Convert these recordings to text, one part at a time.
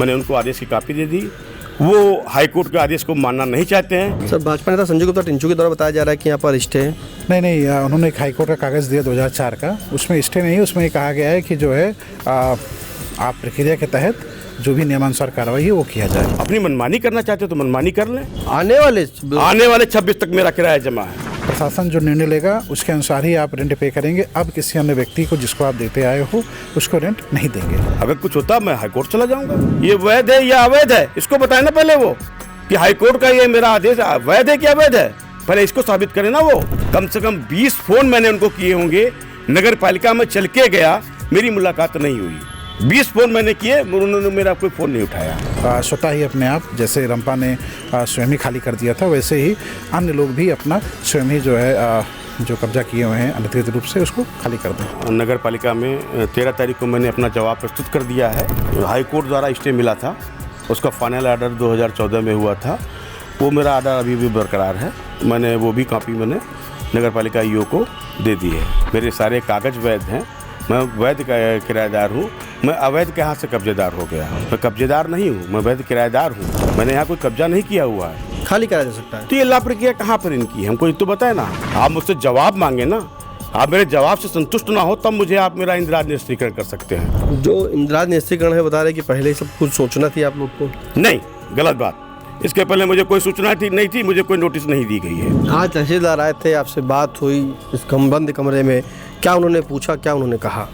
मैंने उनको आदेश की कॉपी दे दी। वो हाई कोर्ट के आदेश को मानना नहीं चाहते हैं। सर, भाजपा नेता संजय गुप्ता टिंचू के द्वारा बताया जा रहा है कि यहाँ पर स्टे है। नहीं, उन्होंने एक हाईकोर्ट का कागज़ दिया 2004 का, उसमें स्टे नहीं, उसमें कहा गया है कि जो है आप प्रक्रिया के तहत जो भी नियमानुसार कार्रवाई है वो किया जाए। अपनी मनमानी करना चाहते हो तो मनमानी कर लें। आने वाले 26 तक मेरा किराया जमा है। प्रशासन जो निर्णय लेगा उसके अनुसार ही आप रेंट पे करेंगे। अब किसी अन्य व्यक्ति को जिसको आप देते आए हो उसको रेंट नहीं देंगे। अगर कुछ होता मैं हाईकोर्ट चला जाऊंगा। ये वैध है या अवैध है इसको बताए ना पहले वो, कि हाईकोर्ट का ये मेरा आदेश वैध है कि अवैध है, पहले इसको साबित करें ना। वो कम से कम 20 फोन मैंने उनको किए होंगे। नगर पालिका में चल के गया, मेरी मुलाकात नहीं हुई। 20 फोन मैंने किए, उन्होंने मेरा कोई फ़ोन नहीं उठाया। स्वतः ही अपने आप, जैसे रंपा ने स्वयं ही खाली कर दिया था, वैसे ही अन्य लोग भी अपना स्वयं ही जो है जो कब्जा किए हुए हैं अनधिकृत रूप से उसको खाली कर दें। नगर पालिका में 13 तारीख को मैंने अपना जवाब प्रस्तुत कर दिया है। हाई कोर्ट द्वारा स्टे मिला था, उसका फाइनल आर्डर 2014 में हुआ था। वो मेरा आर्डर अभी भी बरकरार है। मैंने वो भी कॉपी मैंने नगर पालिका ईओ को दे दी है। मेरे सारे कागज़ वैध हैं। मैं वैध किराएदार हूँ। मैं अवैध के हाथ से कब्जेदार हो गया। मैं कब्जेदार नहीं हूँ, मैं वैध किराएदार हूँ। मैंने यहाँ कोई कब्जा नहीं किया हुआ है। खाली कराया जा सकता है। तो ये ला प्रक्रिया कहाँ पर इनकी है, हमको ये तो बताए ना। आप मुझसे जवाब मांगे ना, आप मेरे जवाब से संतुष्ट ना हो तब मुझे आप मेरा इंदिरा निरस्तीकरण कर सकते हैं। जो इंदिरा निरस्तीकरण है, बता रहे कि पहले ही सब कुछ सोचना थी आप लोग को। नहीं, गलत बात। इसके पहले मुझे कोई सूचना नहीं थी, मुझे कोई नोटिस नहीं दी गई है। आज तहसीलदार आए थे, आपसे बात हुई इस बंद कमरे में, क्या उन्होंने पूछा, क्या उन्होंने कहा?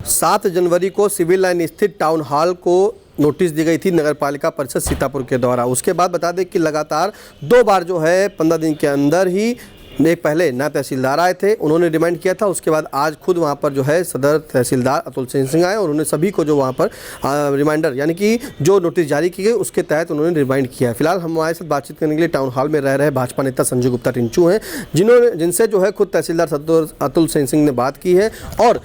सात जनवरी को सिविल लाइन स्थित टाउन हॉल को नोटिस दी गई थी नगर पालिका परिषद सीतापुर के द्वारा। उसके बाद बता दें कि लगातार 2 बार जो है 15 दिन के अंदर ही एक पहले ना तहसीलदार आए थे, उन्होंने रिमाइंड किया था। उसके बाद आज खुद वहां पर जो है सदर तहसीलदार अतुल सिंह आए और उन्होंने सभी को जो वहां पर रिमाइंडर यानी कि जो नोटिस जारी की गई उसके तहत उन्होंने रिमाइंड किया है। फिलहाल हमारे साथ बातचीत करने के लिए टाउन हॉल में रह रहे भाजपा नेता संजय गुप्ता टिंचू हैं, जिनसे जो है खुद तहसीलदार अतुल सिंह ने बात की है और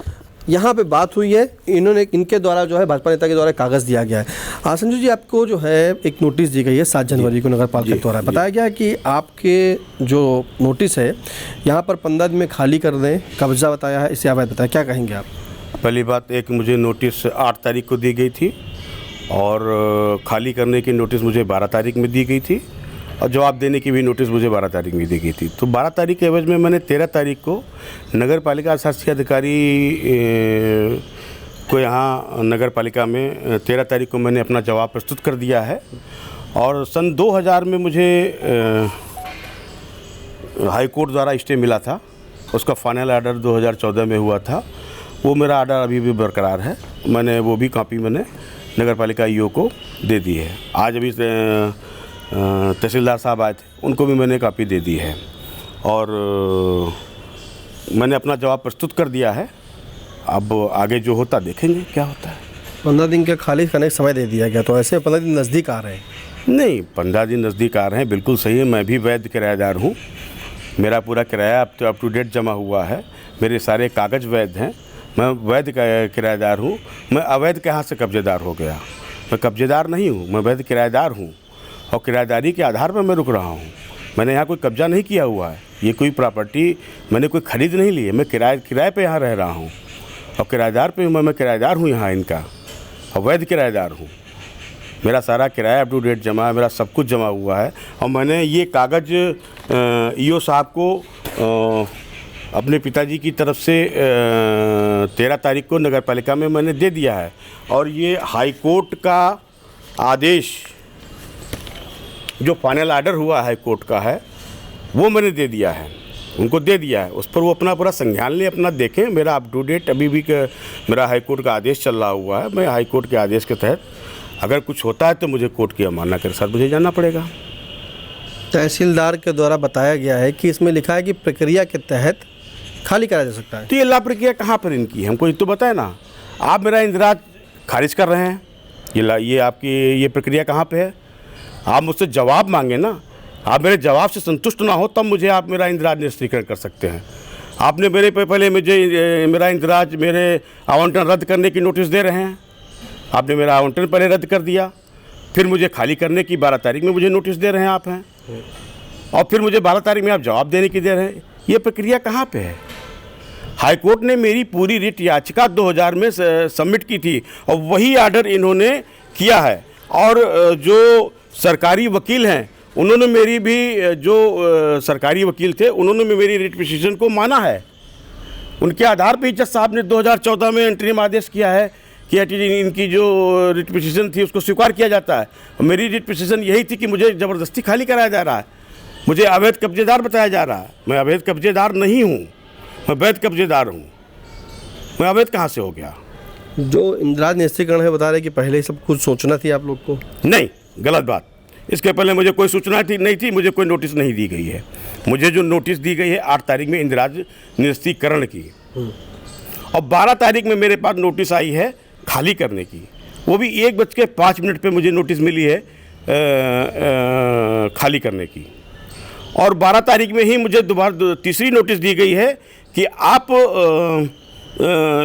यहाँ पे बात हुई है। इनके द्वारा जो है भाजपा नेता के द्वारा कागज़ दिया गया है। संजू जी, आपको जो है एक नोटिस दी गई है 7 जनवरी को नगर पालिका द्वारा। बताया गया है कि आपके जो नोटिस है यहाँ पर 15 दिन में खाली कर दें, कब्जा बताया है, इसे अवैध बताया, क्या कहेंगे आप? पहली बात, एक मुझे नोटिस 8 तारीख को दी गई थी और खाली करने की नोटिस मुझे 12 तारीख में दी गई थी और जवाब देने की भी नोटिस मुझे 12 तारीख में दी गई थी। तो 12 तारीख के एवज में मैंने 13 तारीख को नगर पालिका शासकीय अधिकारी को यहाँ नगर पालिका में 13 तारीख को मैंने अपना जवाब प्रस्तुत कर दिया है। और सन 2000 में मुझे हाई कोर्ट द्वारा स्टे मिला था, उसका फाइनल आर्डर 2014 में हुआ था। वो मेरा आर्डर अभी भी बरकरार है। मैंने वो भी कॉपी मैंने नगर पालिका ईओ को दे दी है। आज अभी तहसीलदार साहब आए थे, उनको भी मैंने कॉपी दे दी है और मैंने अपना जवाब प्रस्तुत कर दिया है। अब आगे जो होता देखेंगे क्या होता है। 15 दिन का खाली करने का समय दे दिया गया, तो ऐसे 15 दिन नज़दीक आ रहे हैं? नहीं, 15 दिन नज़दीक आ रहे हैं, बिल्कुल सही है। मैं भी वैध किराएदार हूँ। मेरा पूरा किराया अप टू डेट जमा हुआ है। मेरे सारे कागज़ वैध हैं। मैं वैध किराएदार हूँ। मैं अवैध के हाथ से कब्जेदार हो गया। मैं कब्जेदार नहीं हूँ, मैं वैध किराएदार हूँ और किराएदारी के आधार पर मैं रुक रहा हूँ। मैंने यहाँ कोई कब्जा नहीं किया हुआ है। ये कोई प्रॉपर्टी मैंने कोई ख़रीद नहीं ली है। मैं किराए पे यहाँ रह रहा हूँ और किराएदार पे हूँ। मैं किराएदार हूँ यहाँ इनका और वैध किराएदार हूँ। मेरा सारा किराया अप टू डेट जमा है, मेरा सब कुछ जमा हुआ है और मैंने ये कागज़ ईओ साहब को अपने पिताजी की तरफ से 13 तारीख को नगर पालिका में मैंने दे दिया है। और ये हाई कोर्ट का आदेश जो फाइनल आर्डर हुआ है कोर्ट का है वो मैंने दे दिया है, उनको दे दिया है। उस पर वो अपना पूरा संज्ञान लें, अपना देखें। मेरा अप टू डेट अभी भी मेरा हाई कोर्ट का आदेश चल रहा हुआ है। मैं हाई कोर्ट के आदेश के तहत अगर कुछ होता है तो मुझे कोर्ट की अवमानना के साथ मुझे जाना पड़ेगा। तहसीलदार के द्वारा बताया गया है कि इसमें लिखा है कि प्रक्रिया के तहत खाली कराया जा सकता है। तो ये ला प्रक्रिया कहाँ पर इनकी है, हमको ये तो बताए ना। आप मेरा इंदिराज खारिज कर रहे हैं, ये आपकी ये प्रक्रिया कहाँ पे है? आप मुझसे जवाब मांगे ना, आप मेरे जवाब से संतुष्ट ना हो तब मुझे आप मेरा इंदिराज निरस्तीकरण कर सकते हैं। आपने मेरे पहले मुझे मेरा इंदिराज मेरे आवंटन रद्द करने की नोटिस दे रहे हैं। आपने मेरा आवंटन पहले रद्द कर दिया, फिर मुझे खाली करने की 12 तारीख में मुझे नोटिस दे रहे हैं आप हैं, और फिर मुझे 12 तारीख में आप जवाब देने की दे रहे हैं। ये प्रक्रिया कहाँ पे है? हाई कोर्ट ने मेरी पूरी रिट याचिका 2000 में सबमिट की थी और वही आर्डर इन्होंने किया है। और जो सरकारी वकील हैं उन्होंने मेरी भी, जो सरकारी वकील थे उन्होंने मेरी रिट पिटीशन को माना है। उनके आधार पर जज साहब ने 2014 में अंतरिम आदेश किया है कि इनकी जो रिट पिटीशन थी उसको स्वीकार किया जाता है। मेरी रिट पिटीशन यही थी कि मुझे ज़बरदस्ती खाली कराया जा रहा है, मुझे अवैध कब्जेदार बताया जा रहा है। मैं अवैध कब्जेदार नहीं हूँ, मैं वैध कब्जेदार हूँ। मैं अवैध कहाँ से हो गया? जो इंदिराज निरस्तीकरण है बता रहे कि पहले ही सब कुछ सोचना थी आप लोग को। नहीं, गलत बात। इसके पहले मुझे कोई सूचना नहीं थी, मुझे कोई नोटिस नहीं दी गई है। मुझे जो नोटिस दी गई है 8 तारीख में इंदिराज निरस्तीकरण की, और 12 तारीख में मेरे पास नोटिस आई है खाली करने की। वो भी 1:05 पे मुझे नोटिस मिली है खाली करने की। और 12 तारीख में ही मुझे दोबारा तीसरी नोटिस दी गई है कि आप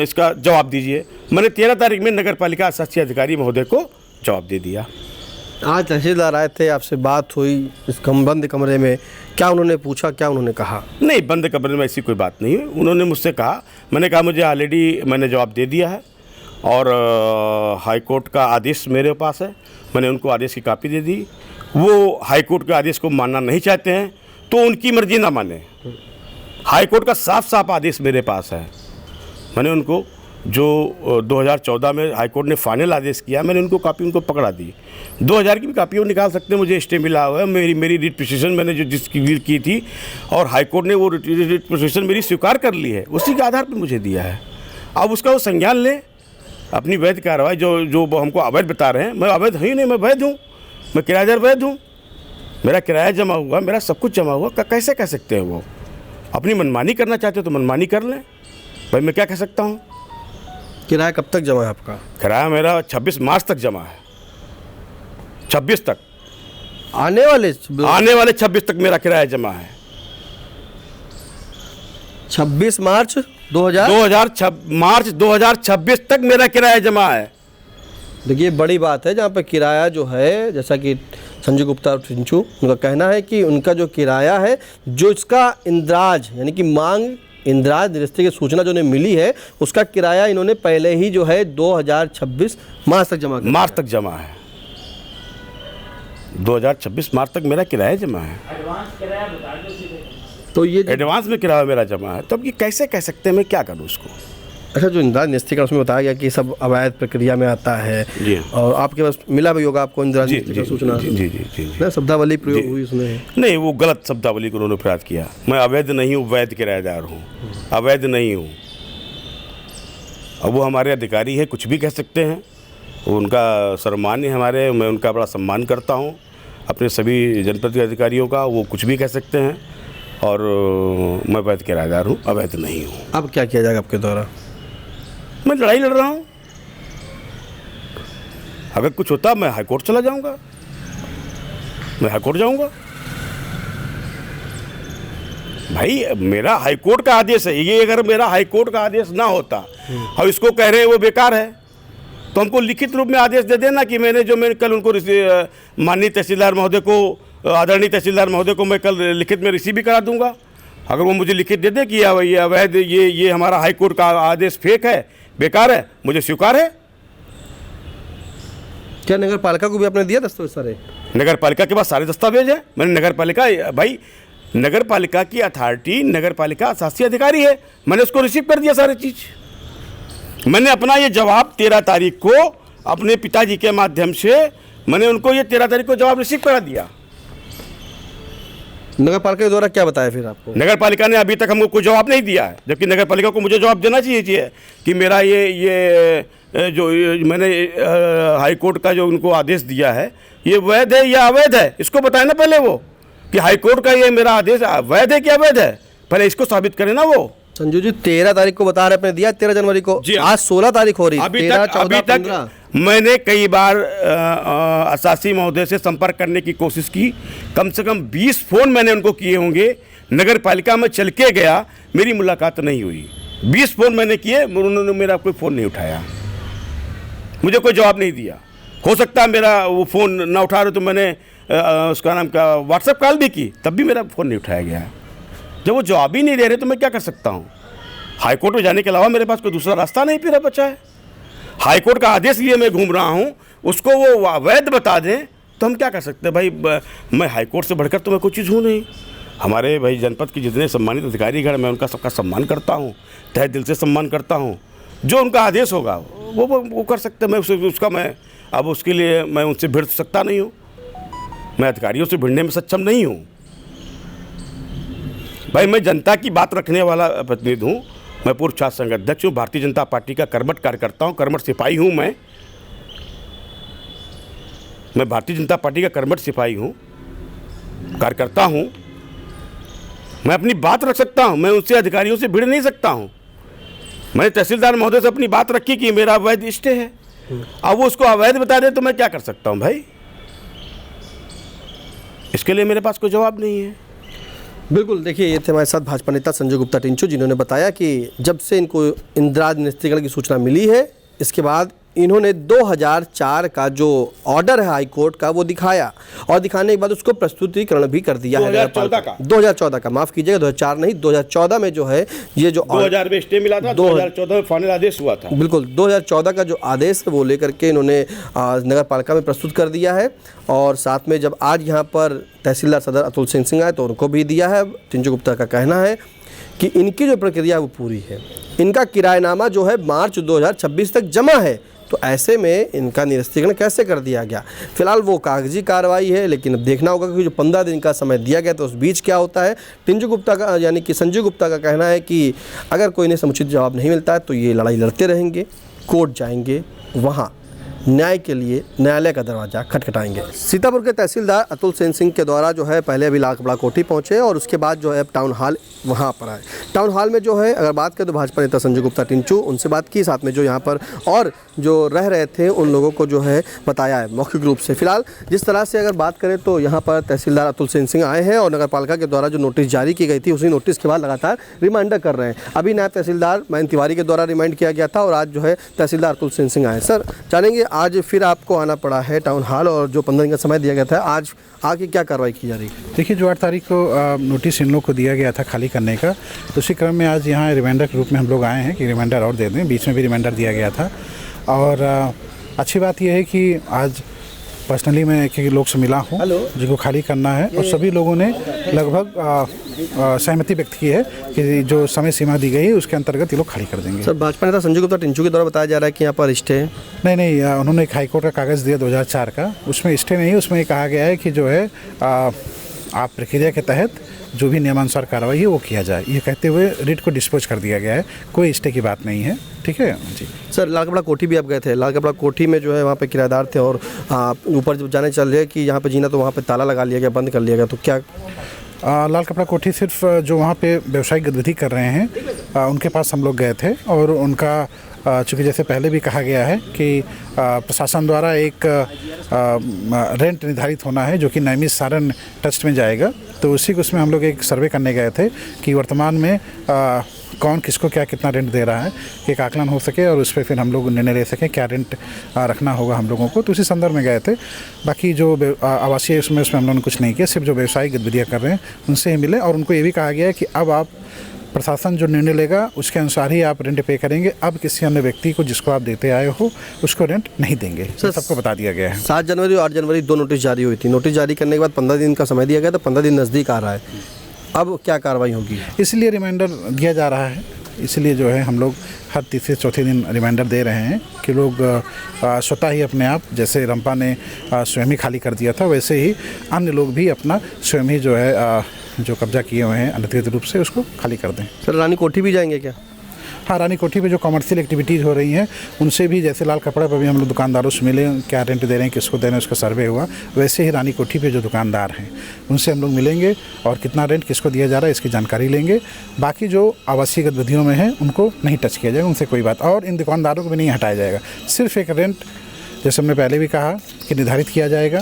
इसका जवाब दीजिए। मैंने 13 तारीख में नगर पालिका शासी अधिकारी महोदय को जवाब दे दिया। आज तहसीलदार आए थे, आपसे बात हुई इस बंद कमरे में, क्या उन्होंने पूछा, क्या उन्होंने कहा? नहीं, बंद कमरे में ऐसी कोई बात नहीं है। उन्होंने मुझसे कहा, मैंने कहा मुझे ऑलरेडी मैंने जवाब दे दिया है और हाई कोर्ट का आदेश मेरे पास है। मैंने उनको आदेश की कॉपी दे दी। वो हाई कोर्ट के आदेश को मानना नहीं चाहते हैं तो उनकी मर्जी ना माने। हाई कोर्ट का साफ साफ आदेश मेरे पास है। मैंने उनको जो 2014 में हाई कोर्ट ने फाइनल आदेश किया, मैंने उनको कॉपी उनको पकड़ा दी। 2000 की भी कॉपी वो निकाल सकते हैं, मुझे स्टे मिला हुआ है। मेरी रिट पिटीशन मैंने जो जिसकी की थी और हाई कोर्ट ने वो रिट पिटीशन मेरी स्वीकार कर ली है, उसी के आधार पर मुझे दिया है। अब उसका वो संज्ञान लें, अपनी वैध कार्रवाई जो हमको अवैध बता रहे हैं। मैं अवैध ही नहीं, मैं वैध हूँ, मैं किराएदार वैध हूँ। मेरा किराया जमा हुआ, मेरा सब कुछ जमा हुआ। कैसे कह सकते हैं वो? अपनी मनमानी करना चाहते हो तो मनमानी कर लें भाई, मैं क्या कह सकता हूँ। किराया कब तक जमा है आपका? किराया मेरा 26 मार्च तक जमा है, 26 तक। आने वाले 26 तक मेरा किराया जमा है। 26 मार्च मार्च 2026 तक मेरा किराया जमा है। देखिए, बड़ी बात है जहाँ पर किराया जो है, जैसा कि संजय गुप्ता और चिंचू उनका कहना है कि उनका जो किराया है, जो इसका इंदिराज यानी कि मांग इंदिराज निरस्ती की सूचना जो उन्हें मिली है, उसका किराया इन्होंने पहले ही जो है 2026 मार्च तक जमा है। 2026 मार्च तक मेरा किराया जमा है। तो ये एडवांस में किराया मेरा जमा है, तब ये कैसे कह सकते हैं? मैं क्या करूँ उसको? अच्छा, जो इंदिराज निरस्तीकरण उसमें बताया गया कि सब अवैध प्रक्रिया में आता है और आपके पास मिला भी होगा आपको इंदिराज निरस्तीकरण सूचना? जी। शब्दावली प्रयोग हुई उसमें? नहीं, वो गलत शब्दावली को उन्होंने प्रयोग किया। मैं अवैध नहीं हूँ, वैध किराएदार हूँ, अवैध नहीं हूँ। अब वो हमारे अधिकारी हैं, कुछ भी कह सकते हैं, उनका सम्मान्य हमारे, मैं उनका बड़ा सम्मान करता हूँ अपने सभी जनप्रतिनिधि अधिकारियों का। वो कुछ भी कह सकते हैं और मैं वैध किराएदार हूँ, अवैध नहीं हूँ। अब क्या किया जाएगा आपके द्वारा? मैं लड़ाई लड़ रहा हूँ। अगर कुछ होता मैं हाई कोर्ट चला जाऊंगा, मैं हाई कोर्ट जाऊंगा। भाई, मेरा हाई कोर्ट का आदेश है ये। अगर मेरा हाई कोर्ट का आदेश ना होता और इसको कह रहे हैं वो बेकार है, तो हमको लिखित रूप में आदेश दे देना कि मैंने कल उनको माननीय तहसीलदार महोदय को, आदरणीय तहसीलदार महोदय को मैं कल लिखित में रिसीव भी करा दूंगा। अगर वो मुझे लिखित दे दे कि ये अवैध, ये हमारा हाई कोर्ट का आदेश फेक है, बेकार है, मुझे स्वीकार है। क्या नगर पालिका को भी आपने दिया दस्तावेज सारे? नगर पालिका के पास सारे दस्तावेज है। मैंने नगर पालिका, भाई नगर पालिका की अथॉरिटी नगर पालिका शासी अधिकारी है, मैंने उसको रिसीव कर दिया सारी चीज़। मैंने अपना ये जवाब 13 तारीख को अपने पिताजी के माध्यम से मैंने उनको ये 13 तारीख को जवाब रिसीव करा दिया। नगर पालिका के द्वारा क्या बताया फिर आपको? नगर पालिका ने अभी तक हमको कोई जवाब नहीं दिया है, जबकि नगर पालिका को मुझे जवाब देना चाहिए कि मेरा मैंने हाई कोर्ट का जो उनको आदेश दिया है ये वैध है या अवैध है, इसको बताए ना पहले वो, कि हाई कोर्ट का ये मेरा आदेश वैध है कि अवैध है, पहले इसको साबित करें ना वो। संजू जी 13 तारीख को बता रहे, आपने दिया 13 जनवरी को, आज 16 तारीख हो रही है। अभी तक मैंने कई बार अशासी महोदय से संपर्क करने की कोशिश की, कम से कम 20 फोन मैंने उनको किए होंगे, नगर पालिका में चल के गया, मेरी मुलाकात नहीं हुई। 20 फोन मैंने किए, उन्होंने मेरा कोई फ़ोन नहीं उठाया, मुझे कोई जवाब नहीं दिया। हो सकता है मेरा वो फ़ोन ना उठा रहे तो मैंने उसका नाम क्या व्हाट्सएप कॉल भी की, तब भी मेरा फ़ोन नहीं उठाया गया। जब वो जवाब ही नहीं दे रहे तो मैं क्या कर सकता हूँ? हाईकोर्ट में जाने के अलावा मेरे पास कोई दूसरा रास्ता नहीं फिर बचा है। हाईकोर्ट का आदेश लिए मैं घूम रहा हूँ, उसको वो अवैध बता दें तो हम क्या कर सकते हैं भाई? मैं हाईकोर्ट से बढ़कर तो मैं कोई चीज़ हूँ नहीं। हमारे भाई जनपद के जितने सम्मानित अधिकारीगण, मैं उनका सबका सम्मान करता हूँ, तहे दिल से सम्मान करता हूँ। जो उनका आदेश होगा वो कर सकते हैं। मैं उसका मैं अब उसके लिए मैं उनसे भिड़ सकता नहीं हूँ, मैं अधिकारियों से भिड़ने में सक्षम नहीं हूँ। भाई मैं जनता की बात रखने वाला प्रतिनिधि हूँ, मैं पूर्व छात्र संघ अध्यक्ष हूँ, भारतीय जनता पार्टी का कर्मठ कार्यकर्ता हूँ, कर्मठ सिपाही हूँ। मैं भारतीय जनता पार्टी का कर्मठ सिपाही हूँ, कार्यकर्ता हूँ। मैं अपनी बात रख सकता हूँ, मैं उससे अधिकारियों से भिड़ नहीं सकता हूँ। मैंने तहसीलदार महोदय से अपनी बात रखी कि मेरा अवैध स्टे है, अब वो उसको अवैध बता दे तो मैं क्या कर सकता हूँ भाई? इसके लिए मेरे पास कोई जवाब नहीं है। बिल्कुल, देखिए ये थे हमारे साथ भाजपा नेता संजय गुप्ता टिंचू, जिन्होंने बताया कि जब से इनको इंदिरा निस्तीकरण की सूचना मिली है, इसके बाद इन्होंने 2004 का जो ऑर्डर है हाई कोर्ट का वो दिखाया, और दिखाने के बाद उसको प्रस्तुतिकरण भी कर दिया है। 2014 का माफ़ कीजिएगा, 2004 नहीं, 2014 में जो है ये जो 2000 में स्टे मिला था, 2014 में फाइनल आदेश हुआ था। बिल्कुल, 2014 का जो आदेश है वो लेकर के इन्होंने नगर पालिका में प्रस्तुत कर दिया है। और साथ में जब आज यहाँ पर तहसीलदार सदर अतुल सिंह आए तो उनको भी दिया है। टिंचू गुप्ता का कहना है कि इनकी जो प्रक्रिया वो पूरी है, इनका किराएनामा जो है मार्च 2026 तक जमा है, तो ऐसे में इनका निरस्तीकरण कैसे कर दिया गया? फिलहाल वो कागजी कार्रवाई है, लेकिन अब देखना होगा कि जो 15 दिन का समय दिया गया तो उस बीच क्या होता है। टिंचू गुप्ता का यानी कि संजय गुप्ता का कहना है कि अगर कोई इन्हें समुचित जवाब नहीं मिलता है तो ये लड़ाई लड़ते रहेंगे, कोर्ट जाएंगे, वहाँ न्याय के लिए न्यायालय का दरवाज़ा खटखटाएंगे। सीतापुर के तहसीलदार अतुल सिंह के द्वारा जो है पहले अभी लाल कपड़ा कोठी पहुँचे और उसके बाद जो है टाउन हॉल वहाँ पर आए। टाउन हॉल में जो है अगर बात करें तो भाजपा नेता संजय गुप्ता टिंचू, उनसे बात की, साथ में जो यहाँ पर और जो रह रहे थे उन लोगों को जो है बताया है मौखिक रूप से। फिलहाल जिस तरह से अगर बात करें तो यहाँ पर तहसीलदार अतुल सिंह आए हैं और नगर पालिका के द्वारा जो नोटिस जारी की गई थी उसी नोटिस के बाद लगातार रिमाइंडर कर रहे हैं। अभी नायब तहसीलदार मयंक तिवारी के द्वारा रिमाइंड किया गया था और आज जो है तहसीलदार अतुल सिंह आए। सर जानेंगे आज फिर आपको आना पड़ा है टाउन हॉल और जो 15 दिन का समय दिया गया था, आज आगे क्या कार्रवाई की जा रही है? देखिए, जो 8 तारीख को नोटिस इन लोग को दिया गया था खाली करने का, तो उसी क्रम में आज यहाँ रिमाइंडर के रूप में हम लोग आए हैं कि रिमाइंडर और दे दें। बीच में भी रिमाइंडर दिया गया था और अच्छी बात यह है कि आज पर्सनली मैं एक लोग से मिला हूँ जिनको खाली करना है और सभी लोगों ने लगभग सहमति व्यक्त की है कि जो समय सीमा दी गई है उसके अंतर्गत ये लोग खाली कर देंगे। सर भाजपा नेता संजय गुप्ता टिंचू के द्वारा बताया जा रहा है कि यहाँ पर स्टे नहीं, उन्होंने एक हाईकोर्ट का कागज़ दिया 2004 का, उसमें स्टे नहीं, उसमें कहा गया है कि जो है आप प्रक्रिया के तहत जो भी नियमानुसार कार्रवाई है वो किया जाए, ये कहते हुए रिट को डिस्पोज कर दिया गया है। कोई स्टे की बात नहीं है। ठीक है जी। सर लाल कपड़ा कोठी भी आप गए थे, लाल कपड़ा कोठी में जो है वहाँ पे किराएदार थे और ऊपर जब जाने चल रहे कि यहाँ पे जीना तो वहाँ पे ताला लगा लिया गया, बंद कर लिया गया, तो क्या लाल कपड़ा कोठी सिर्फ जो वहाँ पे व्यवसायिक गतिविधि कर रहे हैं उनके पास हम लोग गए थे और उनका चूँकि जैसे पहले भी कहा गया है कि प्रशासन द्वारा एक रेंट निर्धारित होना है जो कि नैमिष सारण ट्रस्ट में जाएगा, तो उसी को उसमें हम लोग एक सर्वे करने गए थे कि वर्तमान में कौन किसको क्या कितना रेंट दे रहा है, एक आकलन हो सके और उस पर फिर हम लोग निर्णय ले सकें क्या रेंट रखना होगा हम लोगों को, तो उसी संदर्भ में गए थे। बाकी जो आवासीय उसमें हम लोगों ने कुछ नहीं किया, सिर्फ जो व्यवसायिक गतिविधियाँ कर रहे हैं उनसे ही मिले और उनको ये भी कहा गया है कि अब आप प्रशासन जो निर्णय लेगा उसके अनुसार ही आप रेंट पे करेंगे, अब किसी अन्य व्यक्ति को जिसको आप देते आए हो उसको रेंट नहीं देंगे। सर सबको बता दिया गया है। 7 जनवरी और 8 जनवरी 2 नोटिस जारी हुई थी, नोटिस जारी करने के बाद 15 दिन का समय दिया गया, तो 15 दिन नज़दीक आ रहा है, अब क्या कार्रवाई होगी? इसलिए रिमाइंडर दिया जा रहा है इसलिए जो है हम लोग हर तीसरे चौथे दिन रिमाइंडर दे रहे हैं कि लोग स्वतः ही अपने आप, जैसे रंपा ने स्वयं ही खाली कर दिया था, वैसे ही अन्य लोग भी अपना स्वयं ही जो है जो कब्जा किए हुए हैं अनधिकृत रूप से उसको खाली कर दें। सर रानी कोठी भी जाएंगे क्या? हाँ, रानी कोठी पे जो कमर्शियल एक्टिविटीज़ हो रही हैं उनसे भी, जैसे लाल कपड़ा पर भी हम लोग दुकानदारों से मिले, क्या रेंट दे रहे हैं, किसको दे रहे हैं, उसका सर्वे हुआ, वैसे ही रानी कोठी पे जो दुकानदार हैं उनसे हम लोग मिलेंगे और कितना रेंट किसको दिया जा रहा है इसकी जानकारी लेंगे। बाकी जो आवासीय गतिविधियों में हैं उनको नहीं टच किया जाएगा, उनसे कोई बात, और इन दुकानदारों को भी नहीं हटाया जाएगा। सिर्फ एक रेंट, जैसे हमने पहले भी कहा कि निर्धारित किया जाएगा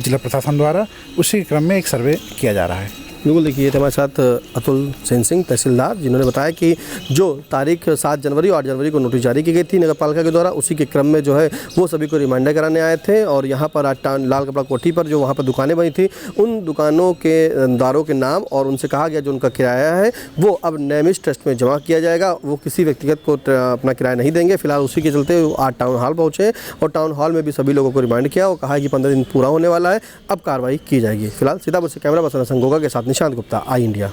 जिला प्रशासन द्वारा, उसी क्रम में एक सर्वे किया जा रहा है। बिल्कुल, देखिए हमारे साथ अतुल सेन सिंह तहसीलदार, जिन्होंने बताया कि जो तारीख 7 जनवरी और 8 जनवरी को नोटिस जारी की गई थी नगर पालिका के द्वारा, उसी के क्रम में जो है वो सभी को रिमाइंडर कराने आए थे। और यहाँ पर लाल कपड़ा कोठी पर जो वहाँ पर दुकानें बनी थी, उन दुकानों के दारों के नाम और उनसे कहा गया जो उनका किराया है वो अब नेमिस्ट ट्रस्ट में जमा किया जाएगा। वो किसी व्यक्तिगत को अपना किराया नहीं देंगे। फिलहाल उसी के चलते आज टाउन हॉल पहुँचे और टाउन हॉल में भी सभी लोगों को रिमाइंड किया और कहा कि 15 दिन पूरा होने वाला है, अब कार्रवाई की जाएगी। फिलहाल सीतापुर से कैमरा पर्सन संगोगा के साथ निशांत गुप्ता, आई इंडिया।